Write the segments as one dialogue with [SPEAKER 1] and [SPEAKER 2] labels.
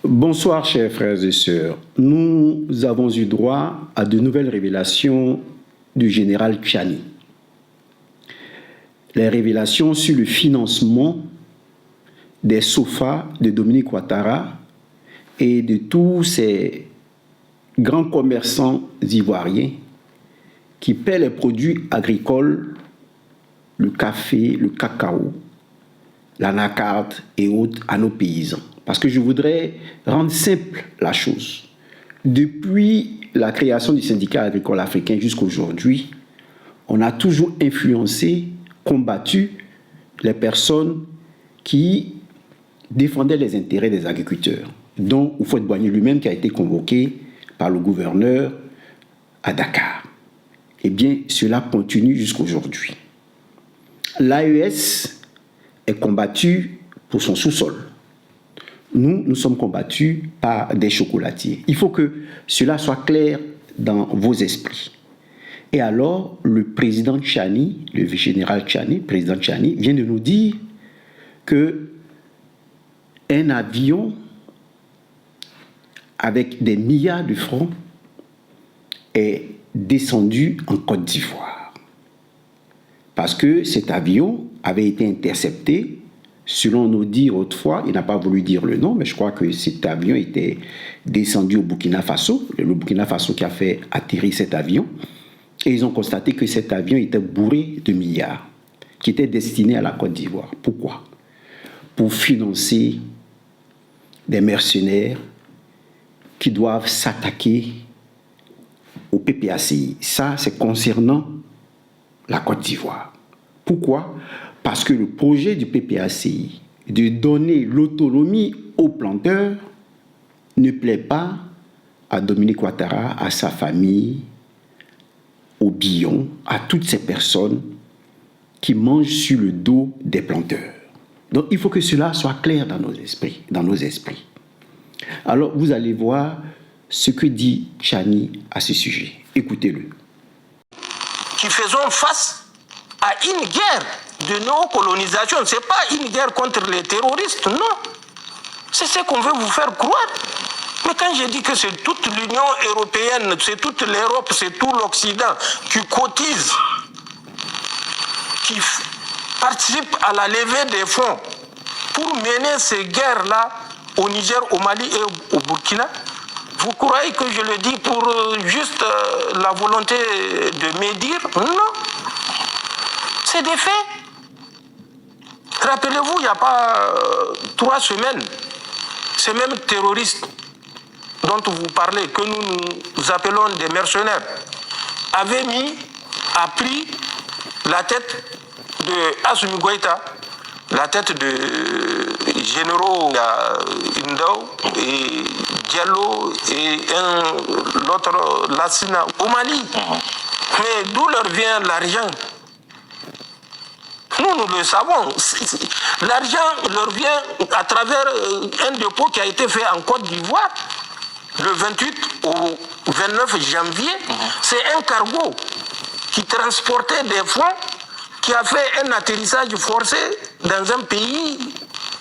[SPEAKER 1] Bonsoir chers frères et sœurs. Nous avons eu droit à de nouvelles révélations du général Tchiani. Les révélations sur le financement des SOFA de Dominique Ouattara et de tous ces grands commerçants ivoiriens qui paient les produits agricoles, le café, le cacao, l'anacarde et autres à nos paysans. Parce que je voudrais rendre simple la chose. Depuis la création du syndicat agricole africain jusqu'à aujourd'hui, on a toujours influencé, combattu les personnes qui défendaient les intérêts des agriculteurs, dont Houphouët-Boigny lui-même qui a été convoqué par le gouverneur à Dakar. Eh bien, cela continue jusqu'à aujourd'hui. L'AES est combattu pour son sous-sol. Nous sommes combattus par des chocolatiers. Il faut que cela soit clair dans vos esprits. Et alors, le président Tchiani, le général Tchiani, président Tchiani, vient de nous dire que un avion avec des milliards de francs est descendu en Côte d'Ivoire. Parce que cet avion avait été intercepté. Selon nos dires autrefois, il n'a pas voulu dire le nom, mais je crois que cet avion était descendu au Burkina Faso, le Burkina Faso qui a fait atterrir cet avion, et ils ont constaté que cet avion était bourré de milliards, qui étaient destinés à la Côte d'Ivoire. Pourquoi? Pour financer des mercenaires qui doivent s'attaquer au PPACI. Ça, c'est concernant la Côte d'Ivoire. Pourquoi? Parce que le projet du PPACI de donner l'autonomie aux planteurs ne plaît pas à Dominique Ouattara, à sa famille, au Billon, à toutes ces personnes qui mangent sur le dos des planteurs. Donc il faut que cela soit clair dans nos esprits. Alors vous allez voir ce que dit Tchiani à ce sujet. Écoutez-le.
[SPEAKER 2] Qui faisons face à une guerre de néocolonisation. Ce n'est pas une guerre contre les terroristes, non. C'est ce qu'on veut vous faire croire. Mais quand je dis que c'est toute l'Union européenne, c'est toute l'Europe, c'est tout l'Occident qui cotise, qui participe à la levée des fonds pour mener ces guerres-là au Niger, au Mali et au Burkina, vous croyez que je le dis pour juste la volonté de médire? Non. C'est des faits. Rappelez-vous, il n'y a pas 3 semaines, ces mêmes terroristes dont vous parlez, que nous appelons des mercenaires, avaient pris la tête de Assimi Goïta, la tête de généraux Indao et Diallo et l'autre Lassina au Mali. Mais d'où leur vient l'argent? Nous le savons. L'argent leur vient à travers un dépôt qui a été fait en Côte d'Ivoire le 28 au 29 janvier. C'est un cargo qui transportait des fonds, qui a fait un atterrissage forcé dans un pays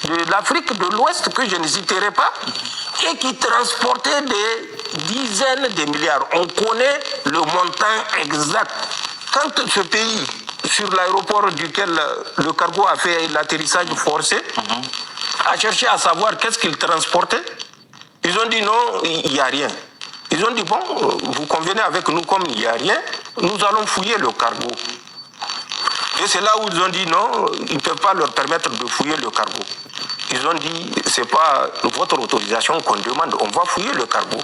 [SPEAKER 2] de l'Afrique de l'Ouest que je ne citerai pas, et qui transportait des dizaines de milliards. On connaît le montant exact. Quand ce pays, sur l'aéroport duquel le cargo a fait l'atterrissage forcé, a cherché à savoir qu'est-ce qu'il transportait, ils ont dit non, il n'y a rien. Ils ont dit bon, vous convenez avec nous comme il n'y a rien, nous allons fouiller le cargo. Et c'est là où ils ont dit non, ils ne peuvent pas leur permettre de fouiller le cargo. Ils ont dit c'est pas votre autorisation qu'on demande, on va fouiller le cargo.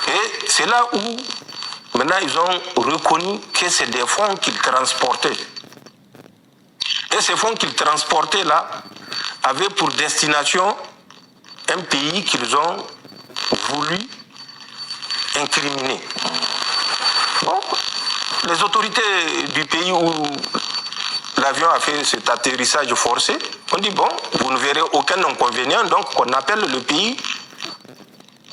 [SPEAKER 2] Et c'est là où maintenant ils ont reconnu que c'est des fonds qu'ils transportaient. Et ces fonds qu'ils transportaient là avaient pour destination un pays qu'ils ont voulu incriminer. Bon, les autorités du pays où l'avion a fait cet atterrissage forcé ont dit bon, vous ne verrez aucun inconvénient, donc on appelle le pays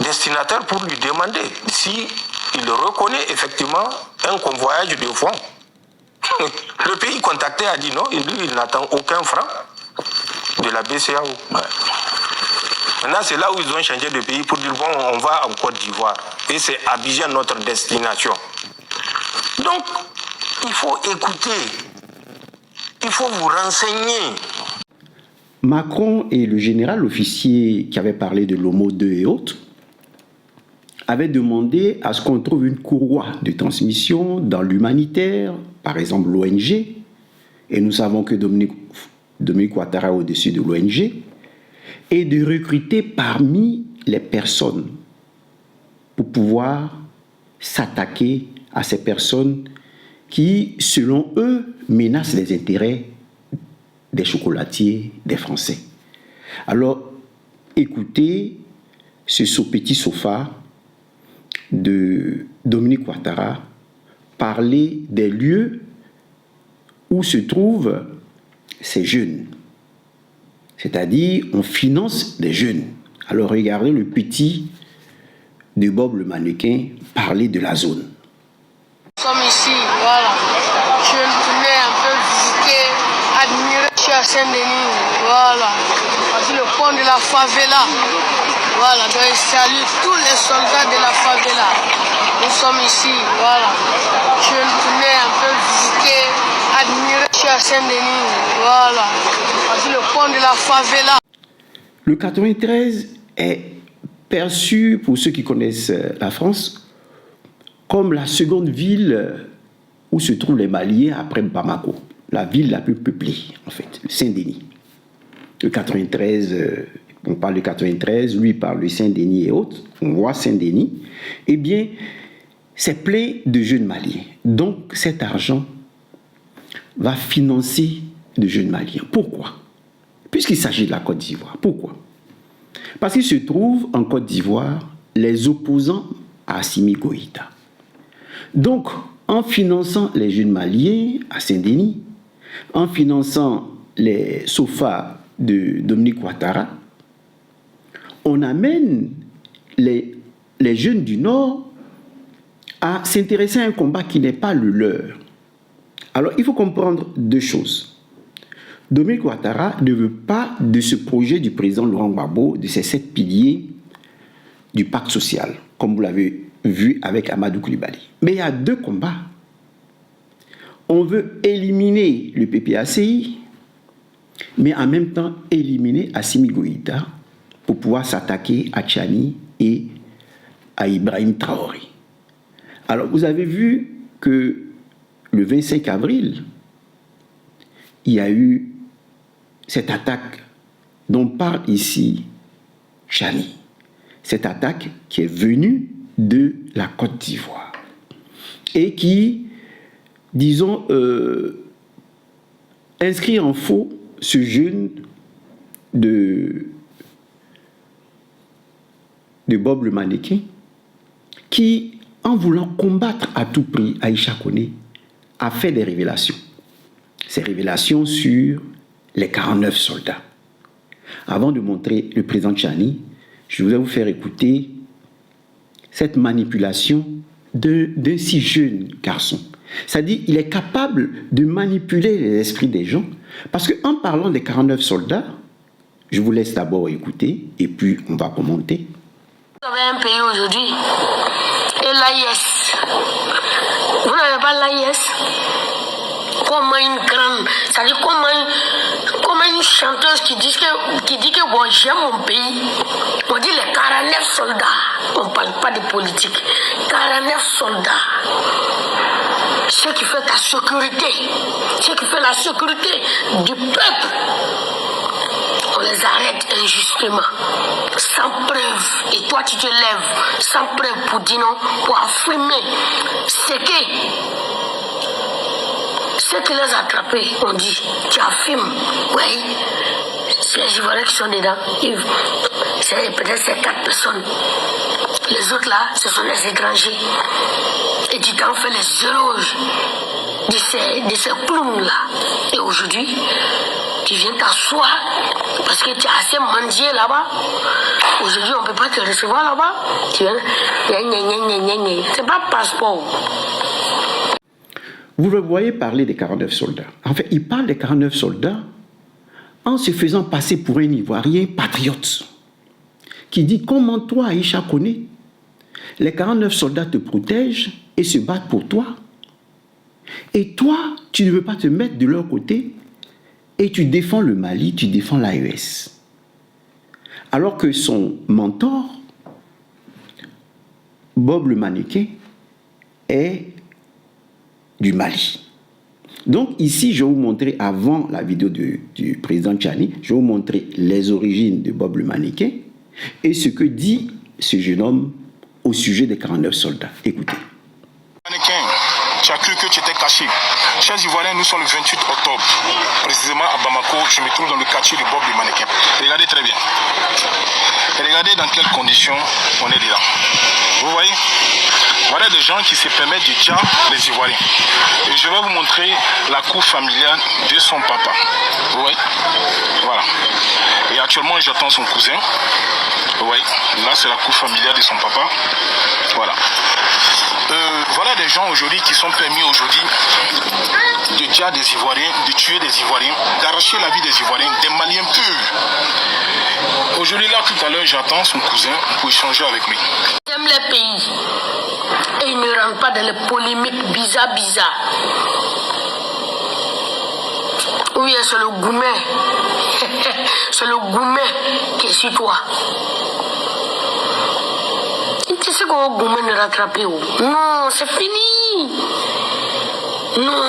[SPEAKER 2] destinataire pour lui demander si il reconnaît effectivement un convoyage de fonds. Le pays contacté a dit non, et lui il n'attend aucun franc de la BCEAO. Ouais. Maintenant, c'est là où ils ont changé de pays pour dire, bon, on va en Côte d'Ivoire. Et c'est Abidjan notre destination. Donc, il faut écouter. Il faut vous renseigner.
[SPEAKER 1] Macron et le général officier qui avait parlé de l'Homo 2 et autres avaient demandé à ce qu'on trouve une courroie de transmission dans l'humanitaire, par exemple l'ONG, et nous savons que Dominique Ouattara est au-dessus de l'ONG, et de recruter parmi les personnes pour pouvoir s'attaquer à ces personnes qui, selon eux, menacent les intérêts des chocolatiers, des Français. Alors, écoutez ce petit sofa de Dominique Ouattara parler des lieux où se trouvent ces jeunes. C'est-à-dire, on finance des jeunes. Alors, regardez le petit de Bob le mannequin parler de la zone.
[SPEAKER 3] Nous sommes ici, voilà. Je venais un peu visiter, admirer. Je suis à Saint-Denis, voilà. Voici le pont de la favela. Voilà, donc je salue tous les soldats de la favela. Nous sommes ici, voilà. Je venais un peu visiter, admirer. Je suis à Saint-Denis, voilà. Voici le pont de la favela.
[SPEAKER 1] Le 93 est perçu, pour ceux qui connaissent la France, comme la seconde ville où se trouvent les Maliens après Bamako. La ville la plus peuplée, en fait, Saint-Denis. Le 93, on parle de 93, lui parle de Saint-Denis et autres. On voit Saint-Denis. Eh bien, c'est plein de jeunes Maliens. Donc, cet argent va financer de jeunes Maliens. Pourquoi? Puisqu'il s'agit de la Côte d'Ivoire. Pourquoi? Parce qu'il se trouve en Côte d'Ivoire les opposants à Assimi Goïta. Donc, en finançant les jeunes Maliens à Saint-Denis, en finançant les sofas de Dominique Ouattara, on amène les jeunes du Nord à s'intéresser à un combat qui n'est pas le leur. Alors, il faut comprendre deux choses. Dominique Ouattara ne veut pas de ce projet du président Laurent Gbagbo, de ces 7 piliers du pacte social, comme vous l'avez vu avec Amadou Coulibaly. Mais il y a deux combats. On veut éliminer le PPACI, mais en même temps éliminer Assimi Goïta pour pouvoir s'attaquer à Tchani et à Ibrahim Traoré. Alors, vous avez vu que le 25 avril, il y a eu cette attaque dont parle ici Tchani. Cette attaque qui est venue de la Côte d'Ivoire et qui, disons, inscrit en faux ce jeune de Bob le mannequin qui, en voulant combattre à tout prix Aïcha Koné, a fait des révélations. Ces révélations sur les 49 soldats. Avant de montrer le président Tchani, je voudrais vous faire écouter cette manipulation d'un si jeune garçon. C'est-à-dire qu'il est capable de manipuler les esprits des gens, parce qu'en parlant des 49 soldats, je vous laisse d'abord écouter, et puis on va commenter.
[SPEAKER 3] Vous avez un pays aujourd'hui, et l'AIS. Vous n'avez pas l'AIS? Comment une grande, c'est-à-dire comment une chanteuse qui dit que bon, j'aime mon pays. On dit les 49 soldats. On ne parle pas de politique. 49 soldats. Ce qui fait ta sécurité. Ce qui fait la sécurité du peuple. On les arrête injustement. Sans preuve. Et toi tu te lèves sans preuve pour dire non, pour affirmer ce qui les a attrapés, on dit, tu affirmes, oui, c'est les Ivoiriens qui sont dedans, c'est peut-être ces 4 personnes. Les autres là, ce sont les étrangers. Et tu t'en fais les éloges de ces clowns là. Et aujourd'hui, tu viens t'asseoir parce que tu as assez mendié là-bas. Aujourd'hui, on ne peut pas te recevoir là-bas. Tu viens, c'est pas passeport.
[SPEAKER 1] Vous le voyez parler des 49 soldats. En fait, il parle des 49 soldats en se faisant passer pour un Ivoirien patriote. qui dit comment toi, Aïcha Koné, les 49 soldats te protègent et se battent pour toi. Et toi, tu ne veux pas te mettre de leur côté et tu défends le Mali, tu défends l'AES. Alors que son mentor, Bob le mannequin, est du Mali. Donc ici, je vais vous montrer, avant la vidéo du président Tchani, je vais vous montrer les origines de Bob le mannequin et ce que dit ce jeune homme au sujet des 49 soldats. Écoutez.
[SPEAKER 4] Mannequin, tu as cru que tu étais caché. Chers Ivoiriens, nous sommes le 28 octobre. Précisément à Bamako, je me trouve dans le quartier de Bob le mannequin. Regardez très bien. Regardez dans quelles conditions on est dedans. Vous voyez? Voilà des gens qui se permettent de dire les Ivoiriens. Et je vais vous montrer la cour familiale de son papa. Vous voyez? Voilà. Et actuellement, j'attends son cousin. Vous voyez? Là, c'est la cour familiale de son papa. Voilà. Voilà des gens aujourd'hui qui sont permis aujourd'hui de dire des Ivoiriens, de tuer des Ivoiriens, d'arracher la vie des Ivoiriens, des Maliens purs. Aujourd'hui, là, tout à l'heure, j'attends son cousin pour échanger avec lui.
[SPEAKER 3] J'aime les pays et ils ne rentrent pas dans les polémiques bizarres. Oui, c'est le Goumet. C'est le Goumet qui est sur toi. Tu sais qu'on Goumet ne rattrape où? Non, c'est fini. Non.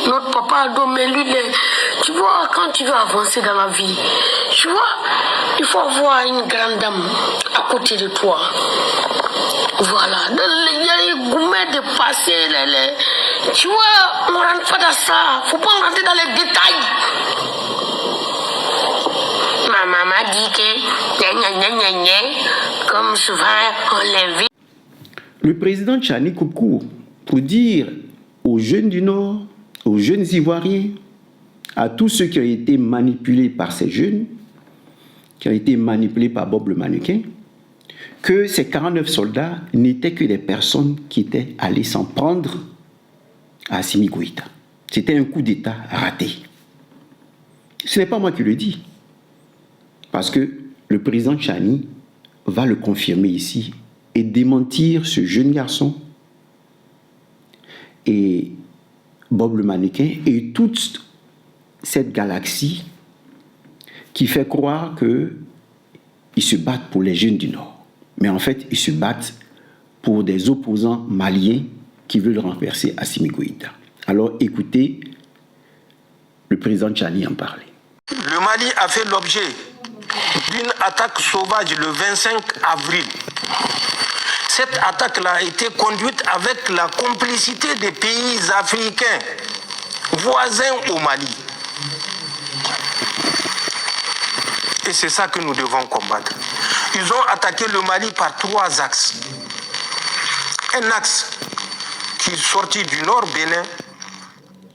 [SPEAKER 3] Notre papa a donné lui. Tu vois, quand tu veux avancer dans la vie, tu vois, il faut avoir une grande dame à côté de toi. Voilà. Il y a les Goumets de passer. Tu vois, on ne rentre pas dans ça. Il ne faut pas rentrer dans les détails. Ma maman dit que, comme souvent, on l'invite.
[SPEAKER 1] Le président Tchani coupe court pour dire aux jeunes du Nord, aux jeunes Ivoiriens, à tous ceux qui ont été manipulés par ces jeunes, qui ont été manipulés par Bob le mannequin, que ces 49 soldats n'étaient que des personnes qui étaient allées s'en prendre à Assimi Goïta. C'était un coup d'État raté. Ce n'est pas moi qui le dis, parce que le président Tchani va le confirmer ici et démentir ce jeune garçon et Bob le mannequin et toute cette galaxie qui fait croire qu'ils se battent pour les jeunes du Nord. Mais en fait, ils se battent pour des opposants maliens qui veulent renverser Assimi Goïta. Alors écoutez le président Tchani en parler.
[SPEAKER 2] Le Mali a fait l'objet d'une attaque sauvage le 25 avril. Cette attaque-là a été conduite avec la complicité des pays africains voisins au Mali. Et c'est ça que nous devons combattre. Ils ont attaqué le Mali par 3 axes. Un axe qui est sorti du nord Bénin,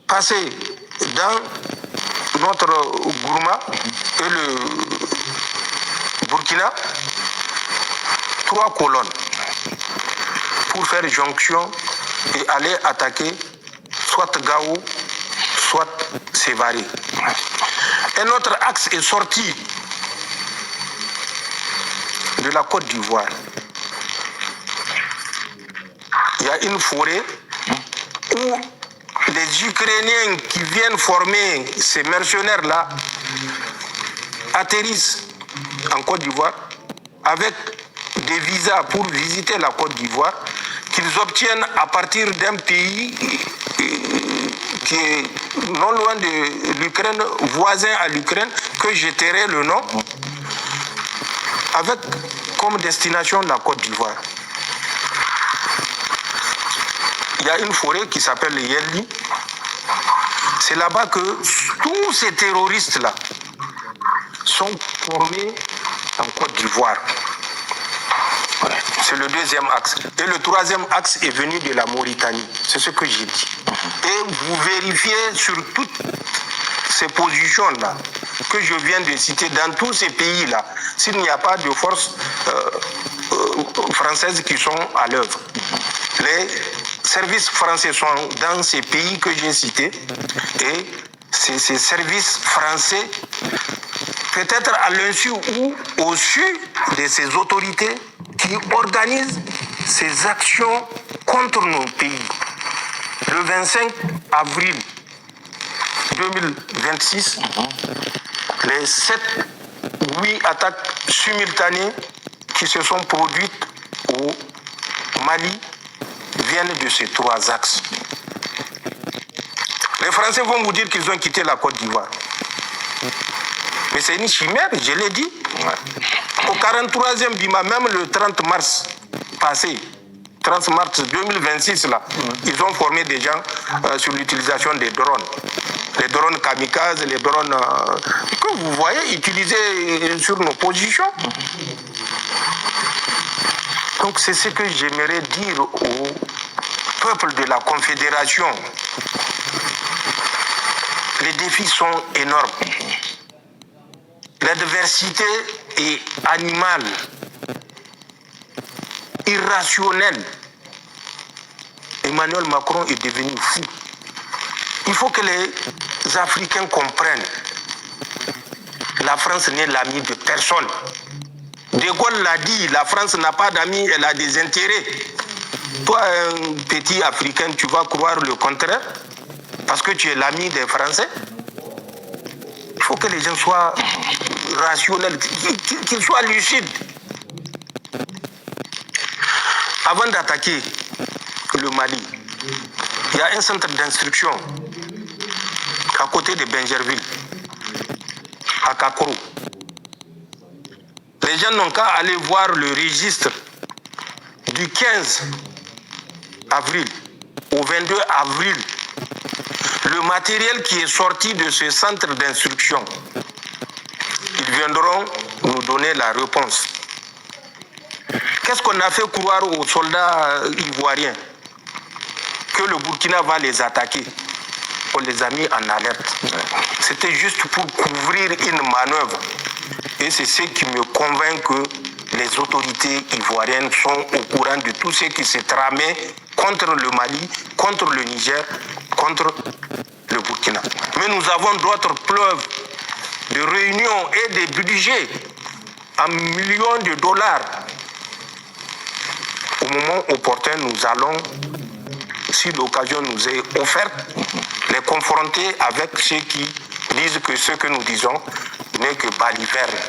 [SPEAKER 2] passé dans notre Gourma et le Burkina, 3 colonnes pour faire jonction et aller attaquer soit Gao, soit Sévaré. Un autre axe est sorti de la Côte d'Ivoire. Il y a une forêt où les Ukrainiens qui viennent former ces mercenaires-là atterrissent en Côte d'Ivoire avec des visas pour visiter la Côte d'Ivoire qu'ils obtiennent à partir d'un pays qui est non loin de l'Ukraine, voisin à l'Ukraine, que je tairai le nom, avec comme destination la Côte d'Ivoire. Il y a une forêt qui s'appelle le Yelli. C'est là-bas que tous ces terroristes-là sont formés en Côte d'Ivoire. C'est le deuxième axe. Et le troisième axe est venu de la Mauritanie. C'est ce que j'ai dit. Et vous vérifiez sur toutes ces positions-là que je viens de citer, dans tous ces pays-là, s'il n'y a pas de forces françaises qui sont à l'œuvre. Les services français sont dans ces pays que j'ai cités et ces services français peut-être à l'insu ou au-dessus de ces autorités qui organisent ces actions contre nos pays. Le 25 avril 2026, les 7-8 attaques simultanées qui se sont produites au Mali viennent de ces 3 axes. Les Français vont vous dire qu'ils ont quitté la Côte d'Ivoire. Mais c'est une chimère, je l'ai dit. Au 43e Bima, même le 30 mars passé, 30 mars 2026, là, ils ont formé des gens sur l'utilisation des drones. Les drones kamikazes, les drones que vous voyez utilisés sur nos positions. Donc c'est ce que j'aimerais dire au peuple de la Confédération. Les défis sont énormes. L'adversité est animale, irrationnelle. Emmanuel Macron est devenu fou. Il faut que les Africains comprennent. La France n'est l'ami de personne. De Gaulle l'a dit, la France n'a pas d'amis, elle a des intérêts. Toi, un petit Africain, tu vas croire le contraire parce que tu es l'ami des Français. Il faut que les gens soient rationnels, qu'ils soient lucides. Avant d'attaquer le Mali, il y a un centre d'instruction à côté de Benjerville, à Kakoro. Les gens n'ont qu'à aller voir le registre du 15 avril au 22 avril. Le matériel qui est sorti de ce centre d'instruction, ils viendront nous donner la réponse. Qu'est-ce qu'on a fait croire aux soldats ivoiriens? Que le Burkina va les attaquer. On les a mis en alerte. C'était juste pour couvrir une manœuvre. Et c'est ce qui me convainc que les autorités ivoiriennes sont au courant de tout ce qui s'est tramé contre le Mali, contre le Niger, contre le Burkina. Mais nous avons d'autres preuves de réunions et de budgets en millions de dollars. Au moment opportun, nous allons, si l'occasion nous est offerte, les confronter avec ceux qui disent que ce que nous disons n'est que baliverne.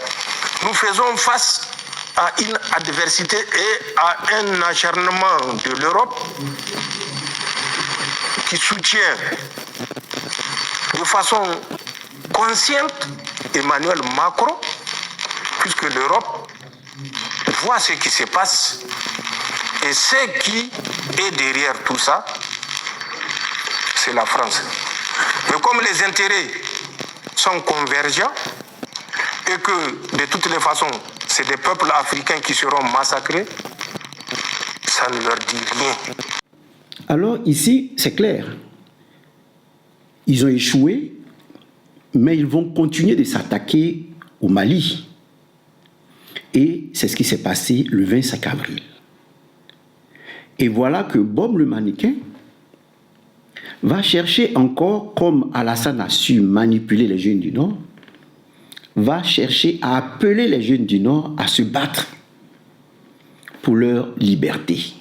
[SPEAKER 2] Nous faisons face à une adversité et à un acharnement de l'Europe qui soutient de façon consciente Emmanuel Macron, puisque l'Europe voit ce qui se passe et ce qui est derrière tout ça, c'est la France. Mais comme les intérêts sont convergents et que de toutes les façons, c'est des peuples africains qui seront massacrés, ça ne leur dit rien.
[SPEAKER 1] Alors ici, c'est clair. Ils ont échoué, mais ils vont continuer de s'attaquer au Mali. Et c'est ce qui s'est passé le 25 avril. Et voilà que Bob le mannequin va chercher encore, comme Alassane a su manipuler les jeunes du Nord, va chercher à appeler les jeunes du Nord à se battre pour leur liberté,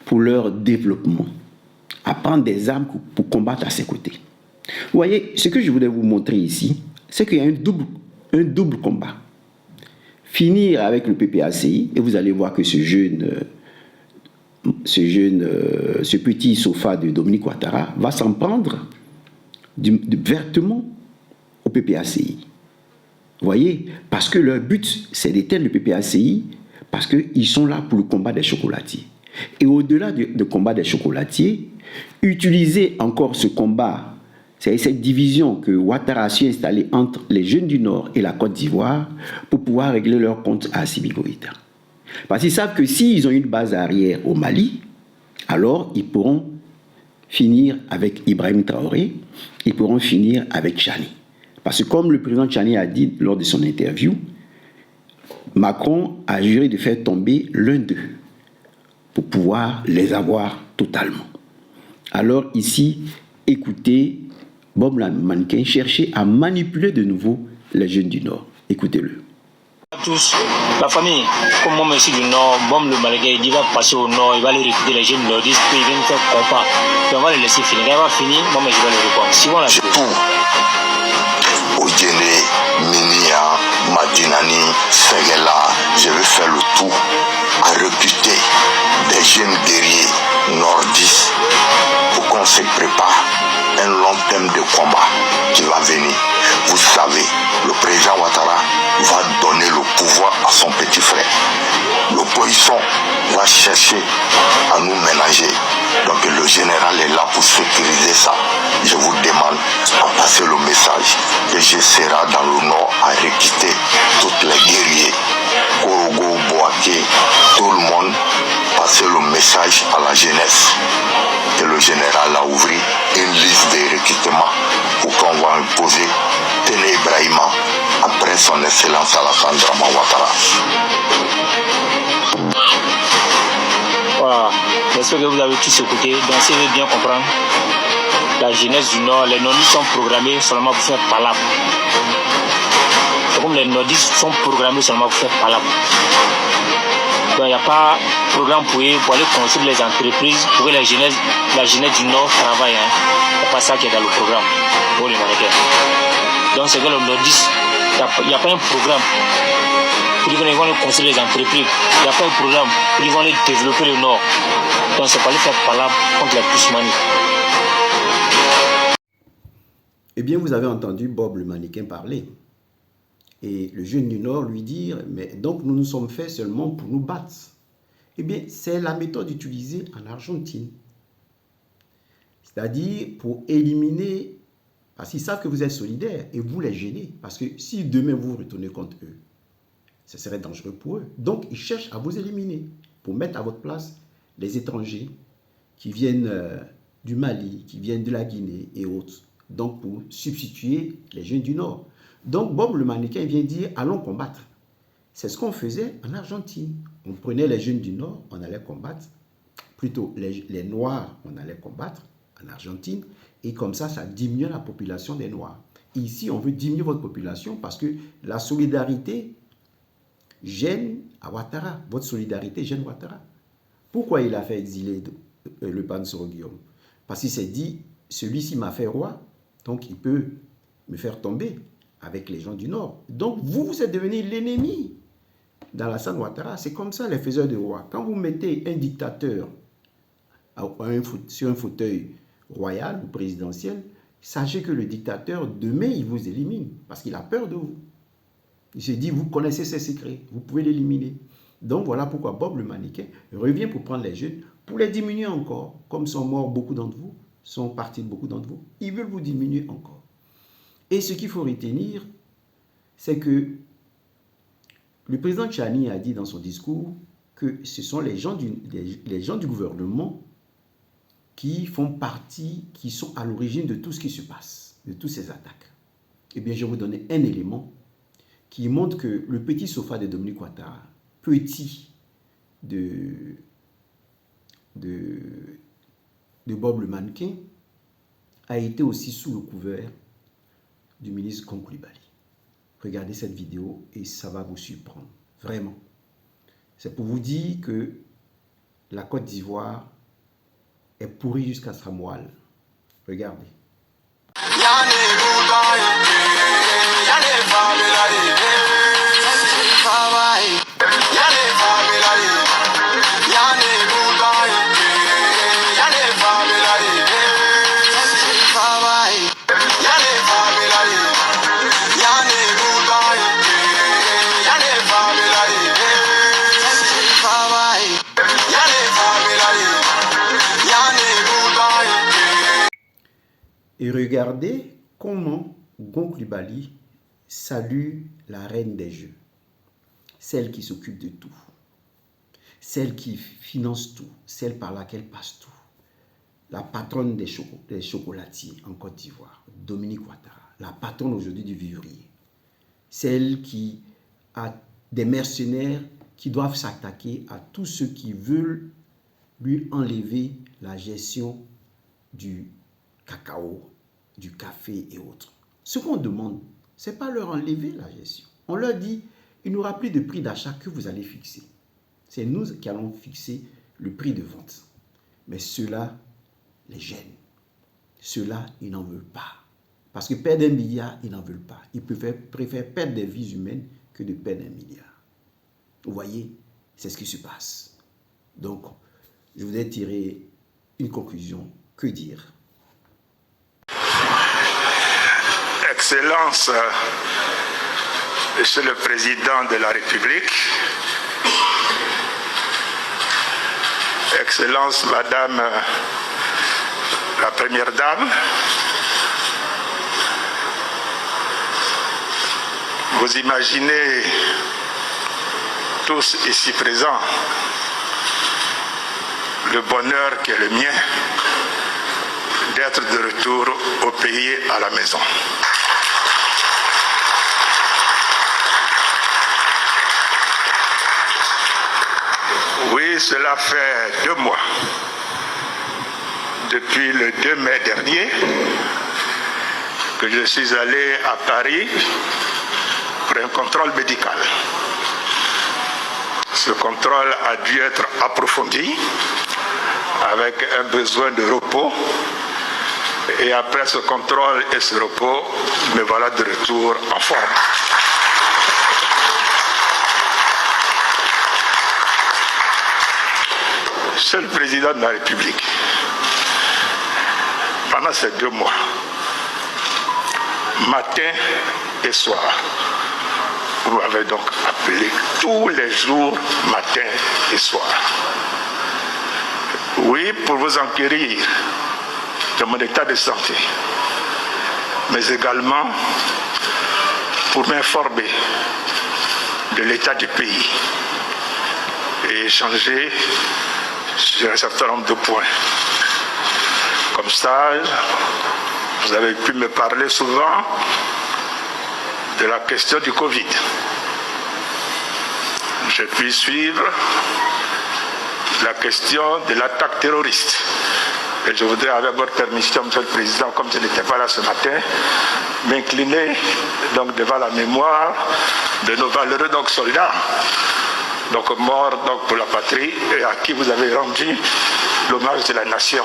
[SPEAKER 1] pour leur développement, à prendre des armes pour combattre à ses côtés. Vous voyez, ce que je voulais vous montrer ici, c'est qu'il y a un double combat. Finir avec le PPACI, et vous allez voir que ce petit sofa de Dominique Ouattara va s'en prendre vertement au PPACI. Vous voyez, parce que leur but, c'est d'éteindre le PPACI, parce qu'ils sont là pour le combat des chocolatiers. Et au-delà du combat des chocolatiers, utiliser encore ce combat, c'est cette division que Ouattara a su installer entre les jeunes du Nord et la Côte d'Ivoire pour pouvoir régler leur compte à Assimi Goïta. Parce qu'ils savent que s'ils ont une base arrière au Mali, alors ils pourront finir avec Ibrahim Traoré, ils pourront finir avec Tchani. Parce que comme le président Tchani a dit lors de son interview, Macron a juré de faire tomber l'un d'eux pour pouvoir les avoir totalement. Alors ici, écoutez Bob le mannequin chercher à manipuler de nouveau les jeunes du Nord. Écoutez-le.
[SPEAKER 5] Tous, la famille, comme moi, monsieur du Nord, Bom le Malgache, il va passer au Nord, il va aller recruter les jeunes nordistes, puis ils viennent faire compas. Puis on va les laisser finir. Quand il va finir, moi, je vais le reprendre. Suivons la
[SPEAKER 6] tout. Ojene, Minia, Madinani, Segela, je vais faire le tout à recruter des jeunes guerriers nordistes pour qu'on se prépare un long terme de combat qui va venir. Vous savez, le président Ouattara va donner le pouvoir à son petit frère. L'opposition va chercher à nous ménager. Donc le général est là pour sécuriser ça. Je vous demande de passer le message que je serai dans le Nord à recruter toutes les guerriers. Korogo, Boaké, tout le monde, passer le message à la jeunesse. Que le général a ouvert une liste de recrutement pour qu'on va imposer Téné Ibrahima après son excellence Alassane Dramane Ouattara.
[SPEAKER 5] Voilà, j'espère que vous avez tous écouté. Donc si vous voulez bien comprendre, la jeunesse du Nord, les nordistes sont programmés seulement pour faire palabre. C'est comme les nordistes sont programmés seulement pour faire palabre. Donc il n'y a pas de programme pour aller construire les entreprises pour que la jeunesse du Nord travaille. Il n'y a pas ça qui est dans le programme pour les Marocains. Donc c'est que les nordistes, il n'y a pas un programme. Ils vont aller construire les entreprises. Il n'y a pas un programme. Ils vont aller développer le Nord. Donc c'est pas aller faire palabre contre la Tousmanie.
[SPEAKER 1] Eh bien, vous avez entendu Bob le mannequin parler. Et le jeune du Nord lui dire, mais donc nous nous sommes faits seulement pour nous battre. Eh bien, c'est la méthode utilisée en Argentine. C'est-à-dire pour éliminer, parce qu'ils savent que vous êtes solidaires et vous les gênez. Parce que si demain vous vous retournez contre eux, ce serait dangereux pour eux. Donc, ils cherchent à vous éliminer pour mettre à votre place les étrangers qui viennent du Mali, qui viennent de la Guinée et autres. Donc, pour substituer les jeunes du Nord. Donc, Bob le mannequin vient dire, allons combattre. C'est ce qu'on faisait en Argentine. On prenait les jeunes du Nord, on allait combattre. Plutôt, les Noirs, on allait combattre en Argentine. Et comme ça diminuait la population des Noirs. Et ici, on veut diminuer votre population parce que la solidarité gêne à Ouattara. Votre solidarité gêne Ouattara. Pourquoi il a fait exiler le Pansoro Guillaume? Parce qu'il s'est dit, celui-ci m'a fait roi, donc il peut me faire tomber avec les gens du Nord. Donc vous êtes devenu l'ennemi d'Alassane Ouattara. C'est comme ça les faiseurs de roi. Quand vous mettez un dictateur sur un fauteuil royal ou présidentiel, sachez que le dictateur, demain, il vous élimine parce qu'il a peur de vous. Il se dit, vous connaissez ses secrets, vous pouvez l'éliminer. Donc voilà pourquoi Bob le mannequin revient pour prendre les jeunes, pour les diminuer encore. Comme sont morts beaucoup d'entre vous, sont partis beaucoup d'entre vous, ils veulent vous diminuer encore. Et ce qu'il faut retenir, c'est que le président Tchani a dit dans son discours que ce sont les gens du gouvernement qui font partie, qui sont à l'origine de tout ce qui se passe, de toutes ces attaques. Eh bien, je vais vous donner un élément qui montre que le petit sofa de Dominique Ouattara, petit de Bob le mannequin, a été aussi sous le couvert du ministre Koulibaly. Regardez cette vidéo et ça va vous surprendre, vraiment. C'est pour vous dire que la Côte d'Ivoire est pourrie jusqu'à sa moelle. Regardez. Et regardez comment Koulibaly salue la reine des jeux, celle qui s'occupe de tout, celle qui finance tout, celle par laquelle passe tout, la patronne des chocolatiers en Côte d'Ivoire, Dominique Ouattara, la patronne aujourd'hui du vivrier, celle qui a des mercenaires qui doivent s'attaquer à tous ceux qui veulent lui enlever la gestion du cacao, du café et autres. Ce qu'on demande Ce n'est pas leur enlever la gestion. On leur dit, il n'y aura plus de prix d'achat que vous allez fixer. C'est nous qui allons fixer le prix de vente. Mais ceux-là les gêne. Ceux-là, ils n'en veulent pas. Parce que perdre 1 milliard, ils n'en veulent pas. Ils préfèrent perdre des vies humaines que de perdre 1 milliard. Vous voyez, c'est ce qui se passe. Donc, je voudrais tirer une conclusion. Que dire?
[SPEAKER 7] Excellence, Monsieur le Président de la République, Excellence, Madame la Première Dame, vous imaginez tous ici présents le bonheur qui est le mien d'être de retour au pays, à la maison. Oui, cela fait 2 mois, depuis le 2 mai dernier, que je suis allé à Paris pour un contrôle médical. Ce contrôle a dû être approfondi avec un besoin de repos. Et après ce contrôle et ce repos, me voilà de retour en forme. Monsieur le Président de la République, pendant ces 2 mois, matin et soir, vous m'avez donc appelé tous les jours, matin et soir. Oui, pour vous enquérir de mon état de santé, mais également pour m'informer de l'état du pays et échanger sur un certain nombre de points. Comme ça, vous avez pu me parler souvent de la question du Covid. Je puis suivre la question de l'attaque terroriste. Et je voudrais, avec votre permission, Monsieur le Président, comme je n'étais pas là ce matin, m'incliner donc devant la mémoire de nos valeureux soldats, morts pour la patrie, et à qui vous avez rendu l'hommage de la nation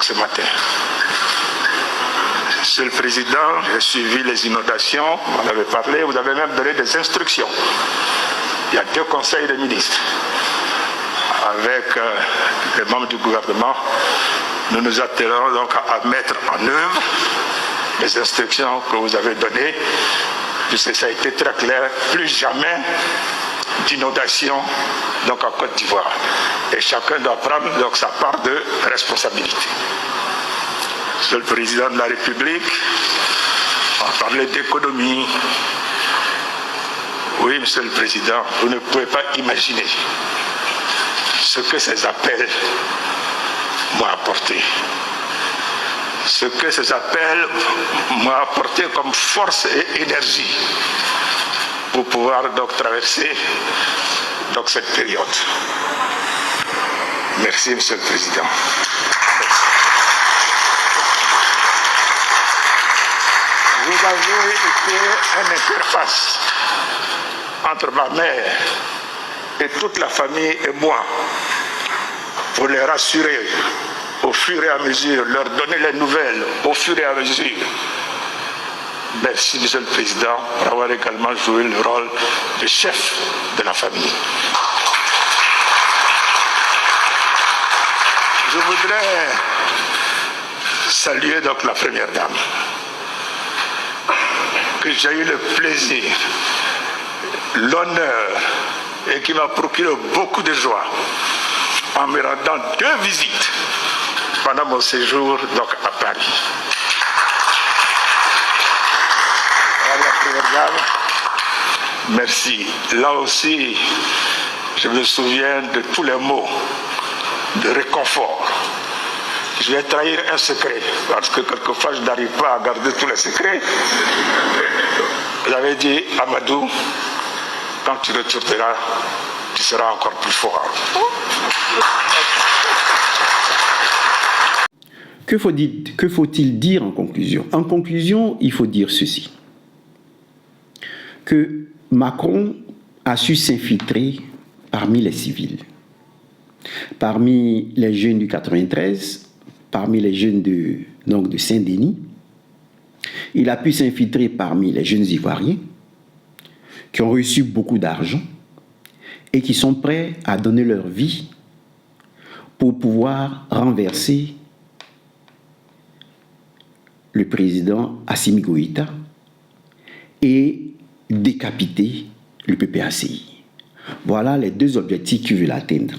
[SPEAKER 7] ce matin. Monsieur le Président, j'ai suivi les inondations, vous en avez parlé, vous avez même donné des instructions. Il y a 2 conseils de ministres. Avec les membres du gouvernement, nous nous attelons donc à mettre en œuvre les instructions que vous avez données, puisque ça a été très clair, plus jamais d'inondation en Côte d'Ivoire. Et chacun doit prendre sa part de responsabilité. Monsieur le Président de la République, on parlait d'économie. Oui, Monsieur le Président, vous ne pouvez pas imaginer ce que ces appels m'ont apporté. Ce que ces appels m'ont apporté comme force et énergie pour pouvoir traverser cette période. Merci, Monsieur le Président. Vous avez été une interface entre ma mère et toute la famille et moi, pour les rassurer au fur et à mesure, leur donner les nouvelles au fur et à mesure. Merci, Monsieur le Président, pour avoir également joué le rôle de chef de la famille. Je voudrais saluer la Première Dame, que j'ai eu le plaisir, l'honneur, et qui m'a procuré beaucoup de joie en me rendant 2 visites pendant mon séjour à Paris. Madame la Première Dame, merci. Là aussi, je me souviens de tous les mots de réconfort. Je vais trahir un secret, parce que quelquefois je n'arrive pas à garder tous les secrets. J'avais dit, Amadou, quand tu retourneras, tu seras encore plus fort.
[SPEAKER 1] Que faut-il dire en conclusion? En conclusion, il faut dire ceci. que Macron a su s'infiltrer parmi les civils, parmi les jeunes du 93, parmi les jeunes de Saint-Denis. Il a pu s'infiltrer parmi les jeunes Ivoiriens qui ont reçu beaucoup d'argent et qui sont prêts à donner leur vie pour pouvoir renverser le président Assimi Goïta et décapiter le PPACI. Voilà les deux objectifs qu'il veut atteindre.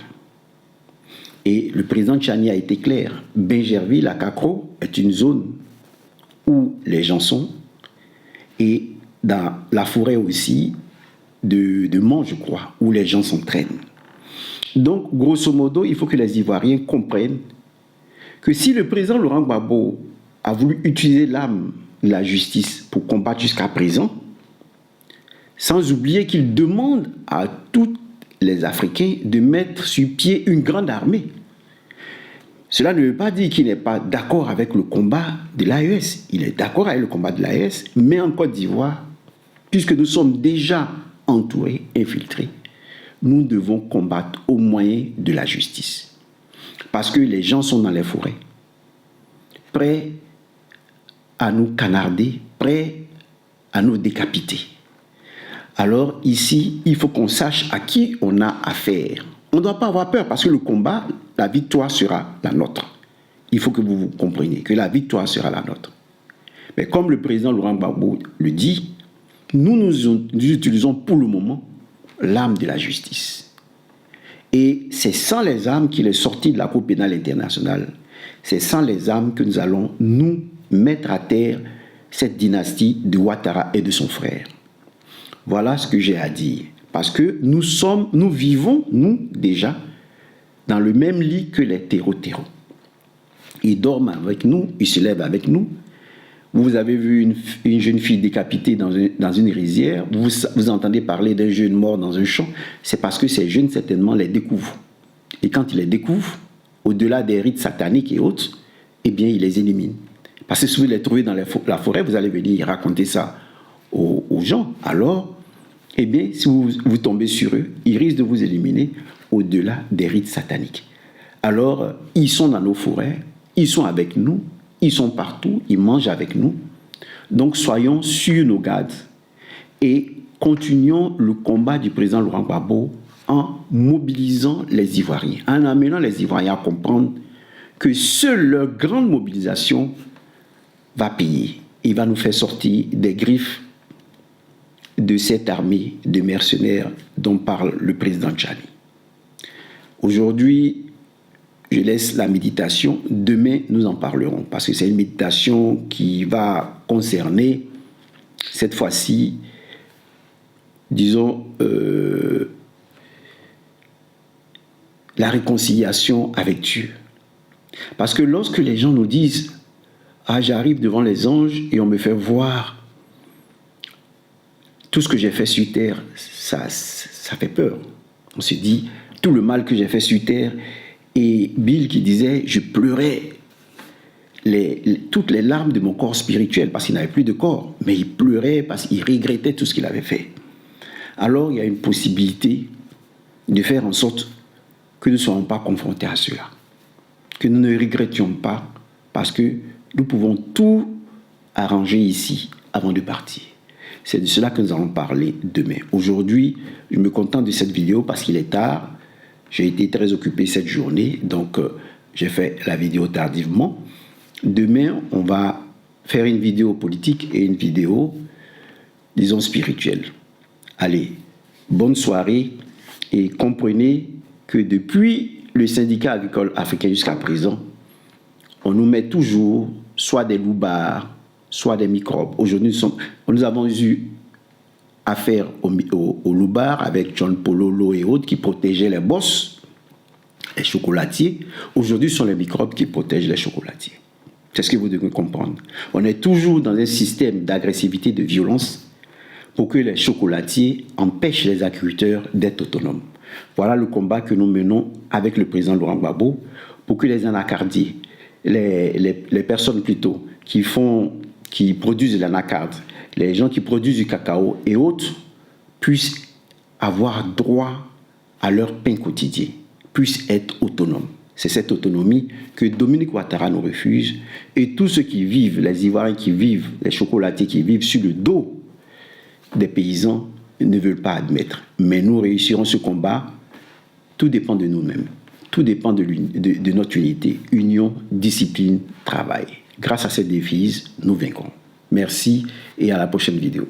[SPEAKER 1] Et le président Tchani a été clair. Bingerville à Kakro est une zone où les gens sont, et dans la forêt aussi de Mans, je crois, où les gens s'entraînent. Donc, grosso modo, il faut que les Ivoiriens comprennent que si le président Laurent Gbagbo a voulu utiliser l'arme de la justice pour combattre jusqu'à présent, sans oublier qu'il demande à tous les Africains de mettre sur pied une grande armée. Cela ne veut pas dire qu'il n'est pas d'accord avec le combat de l'AES. Il est d'accord avec le combat de l'AES, mais en Côte d'Ivoire, puisque nous sommes déjà entourés, infiltrés, nous devons combattre au moyen de la justice. Parce que les gens sont dans les forêts, prêts à nous canarder, prêts à nous décapiter. Alors ici, il faut qu'on sache à qui on a affaire. On ne doit pas avoir peur parce que le combat, la victoire sera la nôtre. Il faut que vous compreniez que la victoire sera la nôtre. Mais comme le président Laurent Gbagbo le dit, nous utilisons pour le moment l'arme de la justice. Et c'est sans les armes qu'il est sorti de la Cour pénale internationale. C'est sans les armes que nous allons nous mettre à terre cette dynastie de Ouattara et de son frère. Voilà ce que j'ai à dire. Parce que nous vivons, nous, déjà, dans le même lit que les terreaux. Ils dorment avec nous, ils se lèvent avec nous. Vous avez vu une jeune fille décapitée dans une rizière, vous entendez parler d'un jeune mort dans un champ, c'est parce que ces jeunes, certainement, les découvrent. Et quand ils les découvrent, au-delà des rites sataniques et autres, eh bien, ils les éliminent. Parce que si vous les trouvez dans la forêt, vous allez venir raconter ça aux gens. Alors, eh bien, si vous tombez sur eux, ils risquent de vous éliminer au-delà des rites sataniques. Alors, ils sont dans nos forêts, ils sont avec nous, ils sont partout, ils mangent avec nous. Donc, soyons sur nos gardes et continuons le combat du président Laurent Gbagbo en mobilisant les Ivoiriens, en amenant les Ivoiriens à comprendre que seule leur grande mobilisation va payer. Il va nous faire sortir des griffes de cette armée de mercenaires dont parle le président Tchani. Aujourd'hui, je laisse la méditation. Demain, nous en parlerons parce que c'est une méditation qui va concerner, cette fois-ci, disons, la réconciliation avec Dieu. Parce que lorsque les gens nous disent « Ah, j'arrive devant les anges et on me fait voir tout ce que j'ai fait sur terre », ça fait peur. On se dit « Tout le mal que j'ai fait sur terre ». Et Bill qui disait « Je pleurais toutes les larmes de mon corps spirituel » parce qu'il n'avait plus de corps. Mais il pleurait parce qu'il regrettait tout ce qu'il avait fait. Alors il y a une possibilité de faire en sorte que nous ne soyons pas confrontés à cela. Que nous ne regrettions pas parce que nous pouvons tout arranger ici avant de partir. C'est de cela que nous allons parler demain. Aujourd'hui, je me contente de cette vidéo parce qu'il est tard. J'ai été très occupé cette journée, donc j'ai fait la vidéo tardivement. Demain, on va faire une vidéo politique et une vidéo, disons, spirituelle. Allez, bonne soirée et comprenez que depuis le syndicat agricole africain jusqu'à présent, on nous met toujours soit des loupards, soit des microbes. Aujourd'hui, nous avons eu affaire aux loupards avec John Pololo et autres qui protégeaient les bosses, les chocolatiers. Aujourd'hui, ce sont les microbes qui protègent les chocolatiers. C'est ce que vous devez comprendre. On est toujours dans un système d'agressivité, de violence pour que les chocolatiers empêchent les agriculteurs d'être autonomes. Voilà le combat que nous menons avec le président Laurent Gbagbo pour que les anacardiers, les personnes plutôt qui produisent l'anacarde, les gens qui produisent du cacao et autres puissent avoir droit à leur pain quotidien, puissent être autonomes. C'est cette autonomie que Dominique Ouattara nous refuse, et tous ceux qui vivent, les Ivoiriens qui vivent, les chocolatiers qui vivent sur le dos des paysans ne veulent pas admettre. Mais nous réussirons ce combat. Tout dépend de nous-mêmes. Tout dépend de notre unité. Union, discipline, travail. Grâce à cette devise, nous vaincrons. Merci et à la prochaine vidéo.